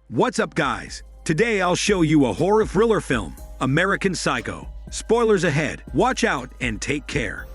What's up, guys? Today I'll show you a horror thriller film, American Psycho. Spoilers ahead, watch out and take care.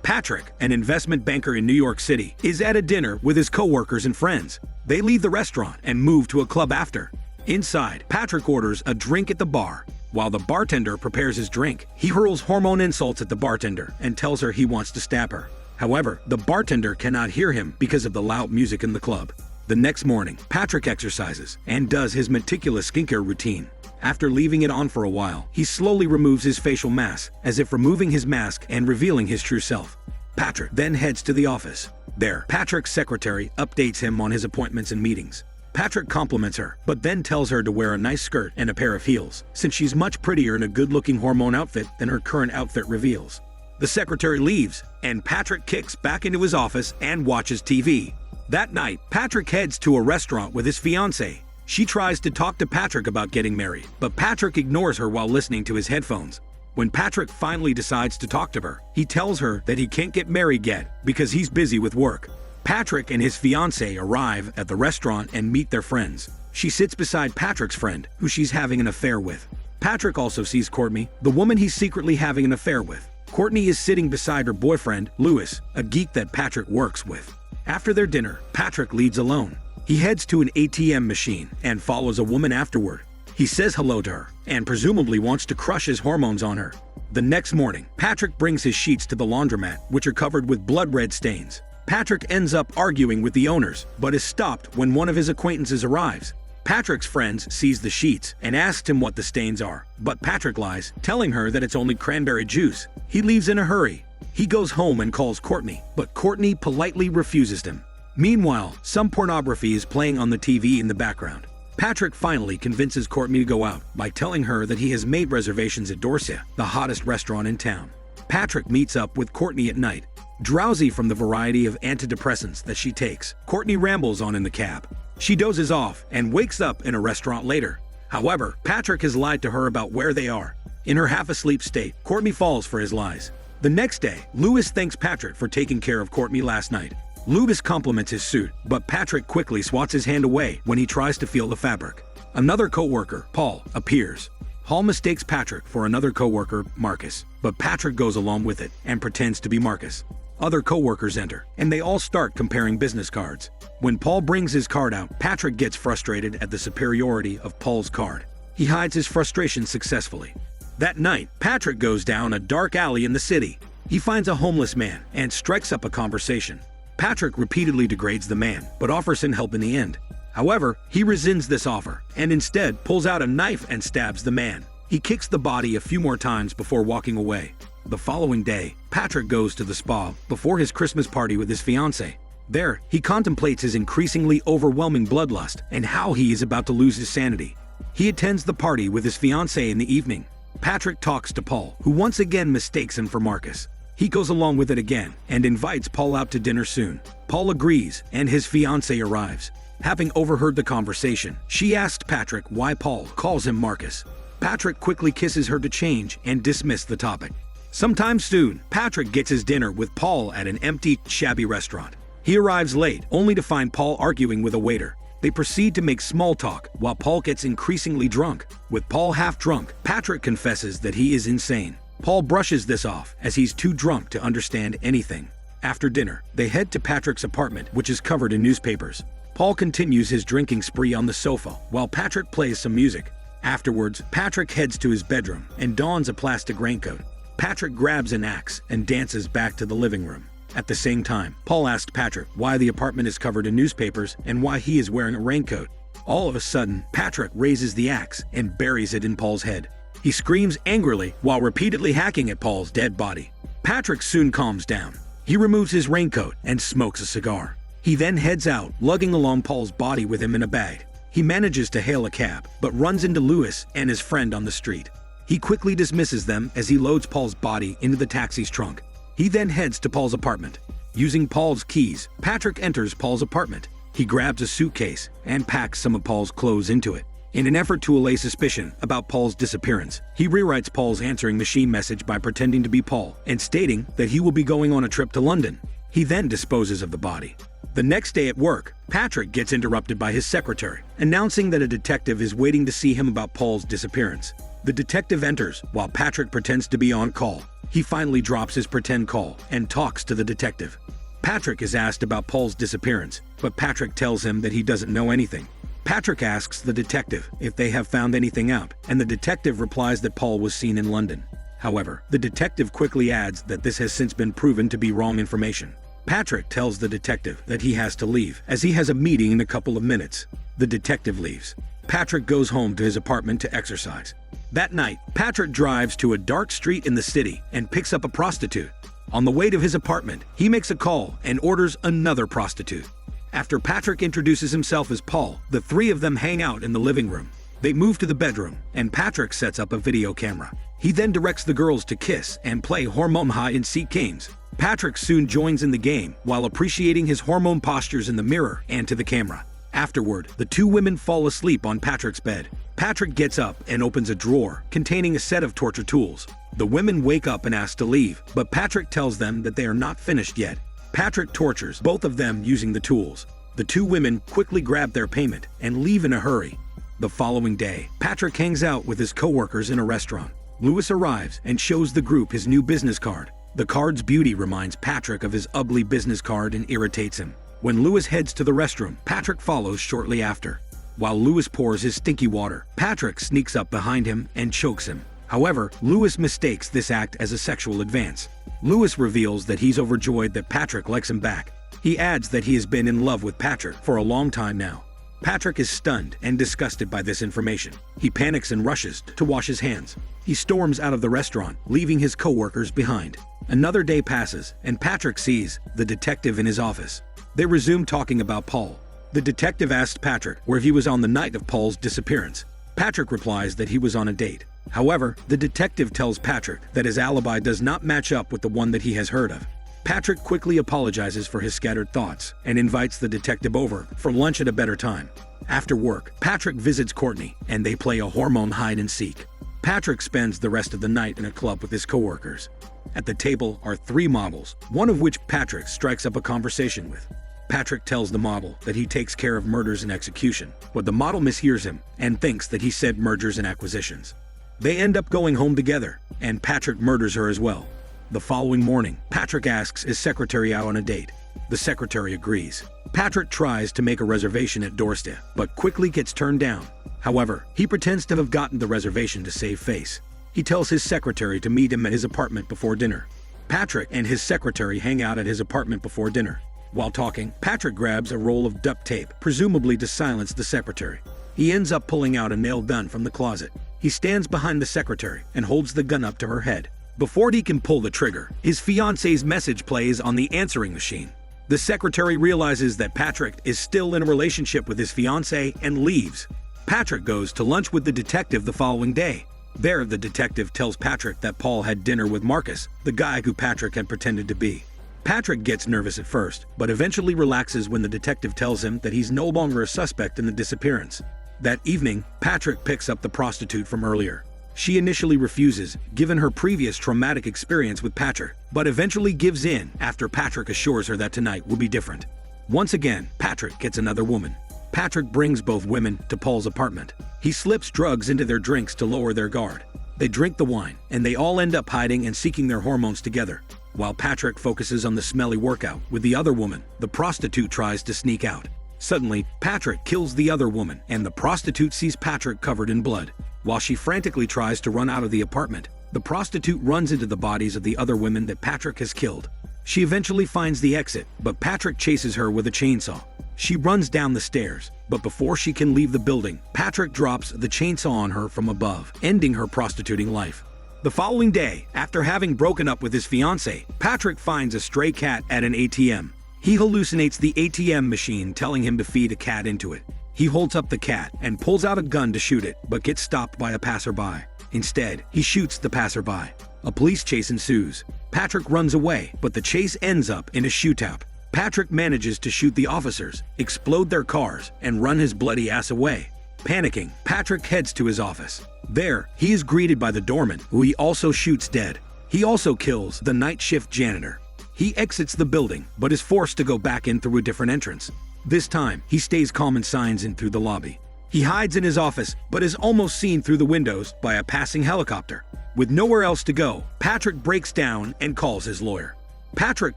Patrick, an investment banker in New York City, is at a dinner with his co-workers and friends. They leave the restaurant and move to a club after. Inside, Patrick orders a drink at the bar. While the bartender prepares his drink, he hurls hormone insults at the bartender and tells her he wants to stab her. However, the bartender cannot hear him because of the loud music in the club. The next morning, Patrick exercises and does his meticulous skincare routine. After leaving it on for a while, he slowly removes his facial mask, as if removing his mask and revealing his true self. Patrick then heads to the office. There, Patrick's secretary updates him on his appointments and meetings. Patrick compliments her, but then tells her to wear a nice skirt and a pair of heels, since she's much prettier in a good-looking hormone outfit than her current outfit reveals. The secretary leaves, and Patrick kicks back into his office and watches TV. That night, Patrick heads to a restaurant with his fiancée. She tries to talk to Patrick about getting married, but Patrick ignores her while listening to his headphones. When Patrick finally decides to talk to her, he tells her that he can't get married yet because he's busy with work. Patrick and his fiancée arrive at the restaurant and meet their friends. She sits beside Patrick's friend, who she's having an affair with. Patrick also sees Courtney, the woman he's secretly having an affair with. Courtney is sitting beside her boyfriend, Louis, a geek that Patrick works with. After their dinner, Patrick leaves alone. He heads to an ATM machine and follows a woman afterward. He says hello to her and presumably wants to crush his hormones on her. The next morning, Patrick brings his sheets to the laundromat, which are covered with blood-red stains. Patrick ends up arguing with the owners, but is stopped when one of his acquaintances arrives. Patrick's friends sees the sheets and asks him what the stains are, but Patrick lies, telling her that it's only cranberry juice. He leaves in a hurry. He goes home and calls Courtney, but Courtney politely refuses him. Meanwhile, some pornography is playing on the TV in the background. Patrick finally convinces Courtney to go out by telling her that he has made reservations at Dorsia, the hottest restaurant in town. Patrick meets up with Courtney at night. Drowsy from the variety of antidepressants that she takes, Courtney rambles on in the cab. She dozes off and wakes up in a restaurant later. However, Patrick has lied to her about where they are. In her half-asleep state, Courtney falls for his lies. The next day, Louis thanks Patrick for taking care of Courtney last night. Louis compliments his suit, but Patrick quickly swats his hand away when he tries to feel the fabric. Another co-worker, Paul, appears. Hall mistakes Patrick for another co-worker, Marcus, but Patrick goes along with it and pretends to be Marcus. Other co-workers enter, and they all start comparing business cards. When Paul brings his card out, Patrick gets frustrated at the superiority of Paul's card. He hides his frustration successfully. That night, Patrick goes down a dark alley in the city. He finds a homeless man and strikes up a conversation. Patrick repeatedly degrades the man, but offers him help in the end. However, he rescinds this offer and instead pulls out a knife and stabs the man. He kicks the body a few more times before walking away. The following day, Patrick goes to the spa before his Christmas party with his fiancée. There, he contemplates his increasingly overwhelming bloodlust and how he is about to lose his sanity. He attends the party with his fiancée in the evening. Patrick talks to Paul, who once again mistakes him for Marcus. He goes along with it again and invites Paul out to dinner soon. Paul agrees, and his fiancée arrives. Having overheard the conversation, she asked Patrick why Paul calls him Marcus. Patrick quickly kisses her to change and dismiss the topic. Sometime soon, Patrick gets his dinner with Paul at an empty, shabby restaurant. He arrives late, only to find Paul arguing with a waiter. They proceed to make small talk while Paul gets increasingly drunk. With Paul half drunk, Patrick confesses that he is insane. Paul brushes this off as he's too drunk to understand anything. After dinner, they head to Patrick's apartment, which is covered in newspapers. Paul continues his drinking spree on the sofa while Patrick plays some music. Afterwards, Patrick heads to his bedroom and dons a plastic raincoat. Patrick grabs an axe and dances back to the living room. At the same time, Paul asked Patrick why the apartment is covered in newspapers and why he is wearing a raincoat. All of a sudden, Patrick raises the axe and buries it in Paul's head. He screams angrily while repeatedly hacking at Paul's dead body. Patrick soon calms down. He removes his raincoat and smokes a cigar. He then heads out, lugging along Paul's body with him in a bag. He manages to hail a cab, but runs into Louis and his friend on the street. He quickly dismisses them as he loads Paul's body into the taxi's trunk. He then heads to Paul's apartment. Using Paul's keys, Patrick enters Paul's apartment. He grabs a suitcase and packs some of Paul's clothes into it. In an effort to allay suspicion about Paul's disappearance, he rewrites Paul's answering machine message by pretending to be Paul and stating that he will be going on a trip to London. He then disposes of the body. The next day at work, Patrick gets interrupted by his secretary, announcing that a detective is waiting to see him about Paul's disappearance. The detective enters while Patrick pretends to be on call. He finally drops his pretend call and talks to the detective. Patrick is asked about Paul's disappearance, but Patrick tells him that he doesn't know anything. Patrick asks the detective if they have found anything out, and the detective replies that Paul was seen in London. However, the detective quickly adds that this has since been proven to be wrong information. Patrick tells the detective that he has to leave, as he has a meeting in a couple of minutes. The detective leaves. Patrick goes home to his apartment to exercise. That night, Patrick drives to a dark street in the city and picks up a prostitute. On the way to his apartment, he makes a call and orders another prostitute. After Patrick introduces himself as Paul, the three of them hang out in the living room. They move to the bedroom, and Patrick sets up a video camera. He then directs the girls to kiss and play hormone hide-and-seek games. Patrick soon joins in the game while appreciating his hormone postures in the mirror and to the camera. Afterward, the two women fall asleep on Patrick's bed. Patrick gets up and opens a drawer containing a set of torture tools. The women wake up and ask to leave, but Patrick tells them that they are not finished yet. Patrick tortures both of them using the tools. The two women quickly grab their payment and leave in a hurry. The following day, Patrick hangs out with his co-workers in a restaurant. Lewis arrives and shows the group his new business card. The card's beauty reminds Patrick of his ugly business card and irritates him. When Lewis heads to the restroom, Patrick follows shortly after. While Lewis pours his stinky water, Patrick sneaks up behind him and chokes him. However, Lewis mistakes this act as a sexual advance. Lewis reveals that he's overjoyed that Patrick likes him back. He adds that he has been in love with Patrick for a long time now. Patrick is stunned and disgusted by this information. He panics and rushes to wash his hands. He storms out of the restaurant, leaving his co-workers behind. Another day passes, and Patrick sees the detective in his office. They resume talking about Paul. The detective asks Patrick where he was on the night of Paul's disappearance. Patrick replies that he was on a date. However, the detective tells Patrick that his alibi does not match up with the one that he has heard of. Patrick quickly apologizes for his scattered thoughts and invites the detective over for lunch at a better time. After work, Patrick visits Courtney and they play a hormone hide-and-seek. Patrick spends the rest of the night in a club with his coworkers. At the table are three models, one of which Patrick strikes up a conversation with. Patrick tells the model that he takes care of murders and execution, but the model mishears him and thinks that he said mergers and acquisitions. They end up going home together, and Patrick murders her as well. The following morning, Patrick asks his secretary out on a date. The secretary agrees. Patrick tries to make a reservation at doorstep, but quickly gets turned down. However, he pretends to have gotten the reservation to save face. He tells his secretary to meet him at his apartment before dinner. Patrick and his secretary hang out at his apartment before dinner. While talking, Patrick grabs a roll of duct tape, presumably to silence the secretary. He ends up pulling out a nail gun from the closet. He stands behind the secretary and holds the gun up to her head. Before he can pull the trigger, his fiance's message plays on the answering machine. The secretary realizes that Patrick is still in a relationship with his fiancée and leaves. Patrick goes to lunch with the detective the following day. There, the detective tells Patrick that Paul had dinner with Marcus, the guy who Patrick had pretended to be. Patrick gets nervous at first, but eventually relaxes when the detective tells him that he's no longer a suspect in the disappearance. That evening, Patrick picks up the prostitute from earlier. She initially refuses, given her previous traumatic experience with Patrick, but eventually gives in after Patrick assures her that tonight will be different. Once again, Patrick gets another woman. Patrick brings both women to Paul's apartment. He slips drugs into their drinks to lower their guard. They drink the wine, and they all end up hiding and seeking their hormones together. While Patrick focuses on the smelly workout with the other woman, the prostitute tries to sneak out. Suddenly, Patrick kills the other woman, and the prostitute sees Patrick covered in blood. While she frantically tries to run out of the apartment, the prostitute runs into the bodies of the other women that Patrick has killed. She eventually finds the exit, but Patrick chases her with a chainsaw. She runs down the stairs, but before she can leave the building, Patrick drops the chainsaw on her from above, ending her prostituting life. The following day, after having broken up with his fiancée, Patrick finds a stray cat at an ATM. He hallucinates the ATM machine, telling him to feed a cat into it. He holds up the cat and pulls out a gun to shoot it, but gets stopped by a passerby. Instead, he shoots the passerby. A police chase ensues. Patrick runs away, but the chase ends up in a shootout. Patrick manages to shoot the officers, explode their cars, and run his bloody ass away. Panicking, Patrick heads to his office. There, he is greeted by the doorman, who he also shoots dead. He also kills the night shift janitor. He exits the building, but is forced to go back in through a different entrance. This time, he stays calm and signs in through the lobby. He hides in his office, but is almost seen through the windows by a passing helicopter. With nowhere else to go, Patrick breaks down and calls his lawyer. Patrick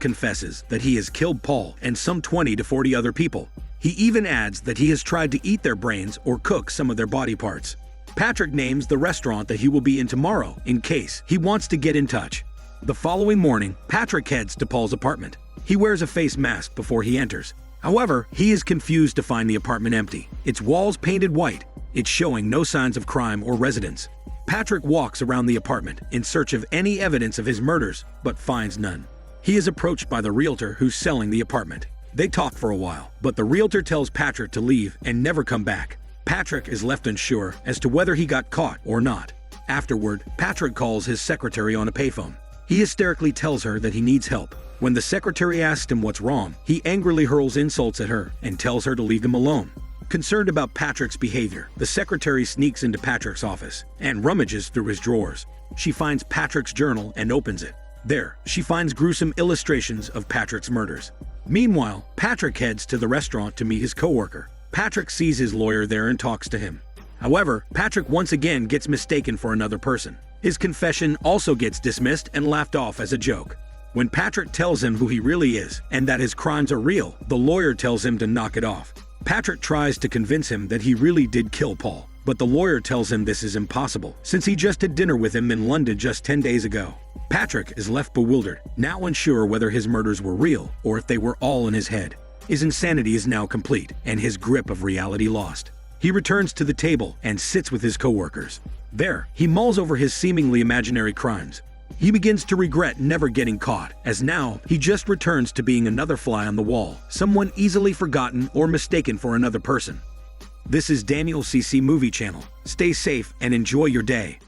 confesses that he has killed Paul and some 20 to 40 other people. He even adds that he has tried to eat their brains or cook some of their body parts. Patrick names the restaurant that he will be in tomorrow in case he wants to get in touch. The following morning, Patrick heads to Paul's apartment. He wears a face mask before he enters. However, he is confused to find the apartment empty. Its walls painted white. It's showing no signs of crime or residence. Patrick walks around the apartment in search of any evidence of his murders, but finds none. He is approached by the realtor who's selling the apartment. They talk for a while, but the realtor tells Patrick to leave and never come back. Patrick is left unsure as to whether he got caught or not. Afterward, Patrick calls his secretary on a payphone. He hysterically tells her that he needs help. When the secretary asks him what's wrong, he angrily hurls insults at her and tells her to leave him alone. Concerned about Patrick's behavior, the secretary sneaks into Patrick's office and rummages through his drawers. She finds Patrick's journal and opens it. There, she finds gruesome illustrations of Patrick's murders. Meanwhile, Patrick heads to the restaurant to meet his coworker. Patrick sees his lawyer there and talks to him. However, Patrick once again gets mistaken for another person. His confession also gets dismissed and laughed off as a joke. When Patrick tells him who he really is and that his crimes are real, the lawyer tells him to knock it off. Patrick tries to convince him that he really did kill Paul, but the lawyer tells him this is impossible since he just had dinner with him in London just 10 days ago. Patrick is left bewildered, now unsure whether his murders were real or if they were all in his head. His insanity is now complete and his grip of reality lost. He returns to the table and sits with his coworkers. There, he mulls over his seemingly imaginary crimes. He begins to regret never getting caught, as now he just returns to being another fly on the wall, someone easily forgotten or mistaken for another person. This is Daniel CC Movie Channel. Stay safe and enjoy your day.